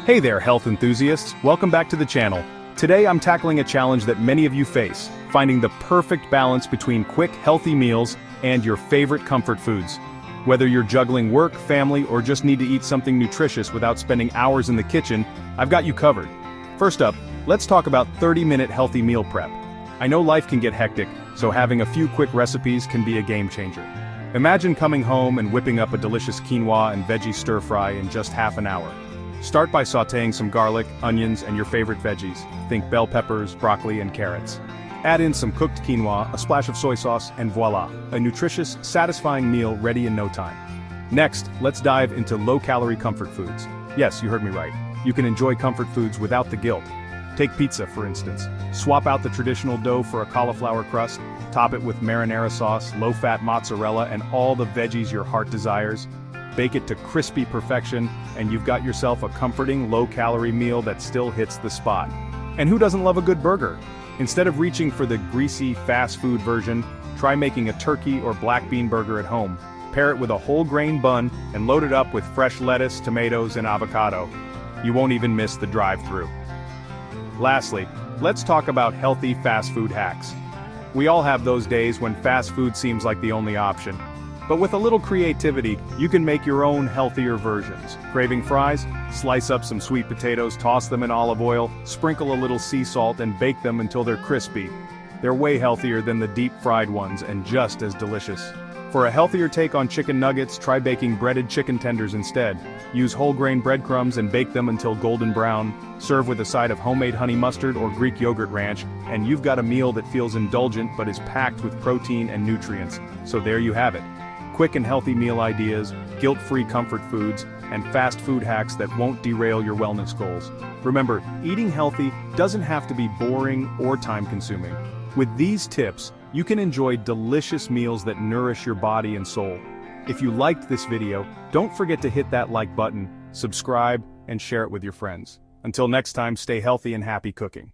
Hey there, health enthusiasts, welcome back to the channel. Today I'm tackling a challenge that many of you face, finding the perfect balance between quick, healthy meals and your favorite comfort foods. Whether you're juggling work, family, or just need to eat something nutritious without spending hours in the kitchen, I've got you covered. First up, let's talk about 30-minute healthy meal prep. I know life can get hectic, so having a few quick recipes can be a game changer. Imagine coming home and whipping up a delicious quinoa and veggie stir-fry in just half an hour. Start by sautéing some garlic, onions, and your favorite veggies. Think bell peppers, broccoli, and carrots. Add in some cooked quinoa, a splash of soy sauce, and voila, a nutritious, satisfying meal ready in no time. Next, let's dive into low-calorie comfort foods. Yes, you heard me right. You can enjoy comfort foods without the guilt. Take pizza, for instance. Swap out the traditional dough for a cauliflower crust, top it with marinara sauce, low-fat mozzarella, and all the veggies your heart desires. Bake it to crispy perfection, and you've got yourself a comforting, low-calorie meal that still hits the spot. And who doesn't love a good burger? Instead of reaching for the greasy, fast food version, try making a turkey or black bean burger at home. Pair it with a whole grain bun and load it up with fresh lettuce, tomatoes, and avocado. You won't even miss the drive-thru. Lastly, let's talk about healthy fast food hacks. We all have those days when fast food seems like the only option. But with a little creativity, you can make your own healthier versions. Craving fries? Slice up some sweet potatoes, toss them in olive oil, sprinkle a little sea salt, and bake them until they're crispy. They're way healthier than the deep-fried ones and just as delicious. For a healthier take on chicken nuggets, try baking breaded chicken tenders instead. Use whole grain breadcrumbs and bake them until golden brown. Serve with a side of homemade honey mustard or Greek yogurt ranch, and you've got a meal that feels indulgent but is packed with protein and nutrients. So there you have it. Quick and healthy meal ideas, guilt-free comfort foods, and fast food hacks that won't derail your wellness goals. Remember, eating healthy doesn't have to be boring or time-consuming. With these tips, you can enjoy delicious meals that nourish your body and soul. If you liked this video, don't forget to hit that like button, subscribe, and share it with your friends. Until next time, stay healthy and happy cooking.